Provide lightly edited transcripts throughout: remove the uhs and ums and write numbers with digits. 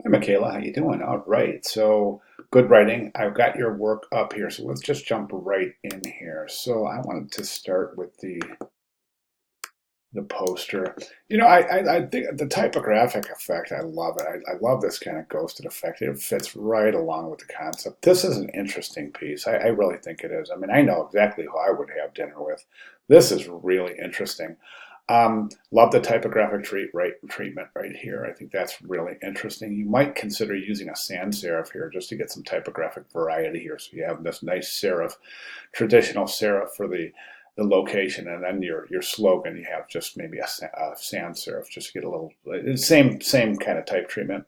Hi, Michaela. How you doing? All right. So good writing. I've got your work up here. So let's just jump right in here. So I wanted to start with the poster. I think the typographic effect, I love it. I love this kind of ghosted effect. It fits right along with the concept. This is an interesting piece. I really think it is. I mean, I know exactly who I would have dinner with. This is really interesting. Love the typographic treatment right here. I think that's really interesting. You might consider using a sans serif here just to get some typographic variety here. So you have this nice serif, traditional serif for the location, and then your slogan, you have just maybe a sans serif just to get a little same kind of type treatment.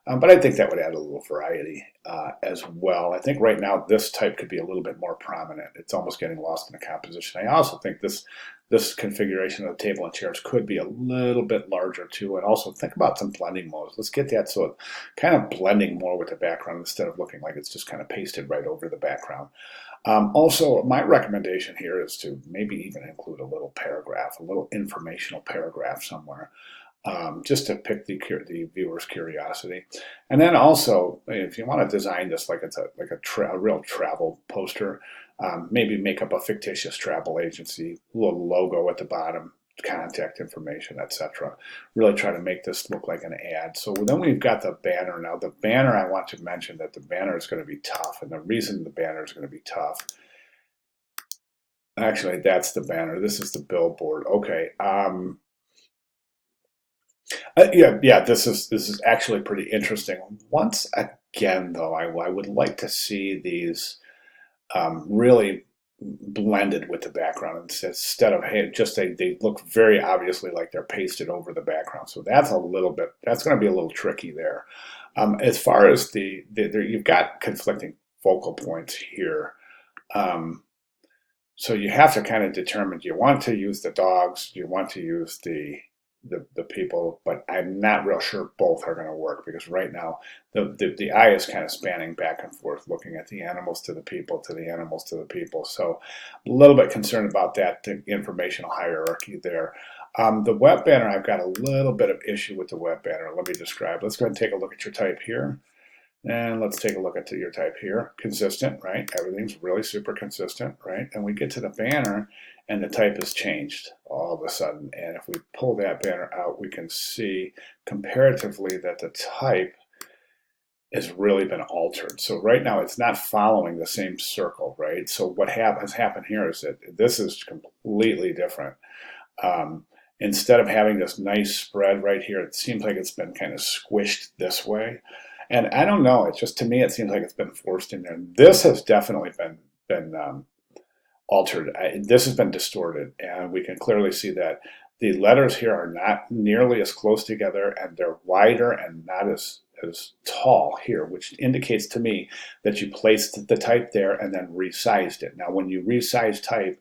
But I think that would add a little variety as well. I think right now this type could be a little bit more prominent. It's almost getting lost in the composition. I also think this configuration of the table and chairs could be a little bit larger too. And also think about some blending modes. Let's get that so it kind of blending more with the background instead of looking like it's just kind of pasted right over the background. Also, my recommendation here is to maybe even include a little paragraph, a little informational paragraph somewhere, just to pick the viewer's curiosity. And then also, if you want to design this like it's a real travel poster, maybe make up a fictitious travel agency, little logo at the bottom, contact information, etc. Really try to make this look like an ad. So then we've got the banner. Now the banner, I want to mention that the banner is going to be tough, and the reason the banner is going to be tough, actually, that's the banner. This is the billboard. Okay. Yeah. This is actually pretty interesting. Once again, though, I would like to see these really blended with the background instead of, hey, just they look very obviously like they're pasted over the background. So that's that's going to be a little tricky there. As far as you've got conflicting focal points here. So you have to kind of determine, do you want to use the dogs? Do you want to use the people? But I'm not real sure both are going to work, because right now the eye is kind of spanning back and forth, looking at the animals to the people, to the animals to the people. So a little bit concerned about that, the informational hierarchy there. The web banner, I've got a little bit of issue with the web banner. Let me describe. Let's go ahead and take a look at your type here. And let's take a look at your type here. Consistent, right? Everything's really super consistent, right? And we get to the banner and the type has changed all of a sudden. And if we pull that banner out, we can see comparatively that the type has really been altered. So right now it's not following the same circle, right? So what has happened here is that this is completely different. Instead of having this nice spread right here, it seems like it's been kind of squished this way. And I don't know. It's just, to me, it seems like it's been forced in there. This has definitely been altered. This has been distorted, and we can clearly see that the letters here are not nearly as close together, and they're wider and not as tall here, which indicates to me that you placed the type there and then resized it. Now, when you resize type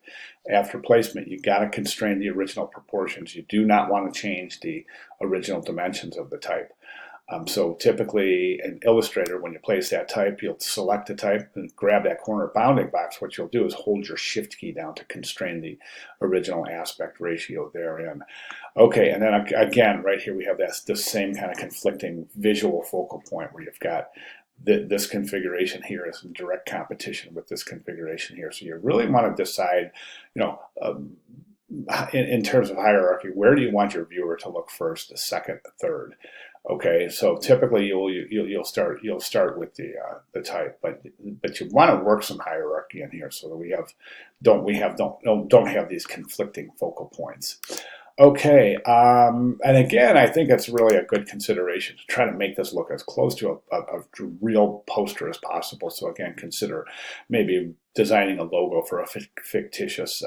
after placement, you got to constrain the original proportions. You do not want to change the original dimensions of the type. So typically in Illustrator, when you place that type, you'll select the type and grab that corner bounding box. What you'll do is hold your shift key down to constrain the original aspect ratio therein. Okay, and then again, right here we have this same kind of conflicting visual focal point where you've got this configuration here is in direct competition with this configuration here. So you really want to decide, you know, in terms of hierarchy, where do you want your viewer to look first, the second, the third? Okay, so typically you'll start with the type, but you want to work some hierarchy in here so that we don't have these conflicting focal points. Okay, and again, I think it's really a good consideration to try to make this look as close to a real poster as possible. So again, consider maybe designing a logo for a fictitious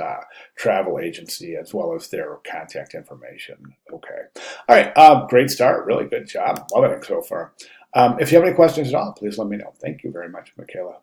travel agency as well as their contact information. Okay, all right, great start, really good job, loving it so far. If you have any questions at all, please let me know. Thank you very much, Michaela.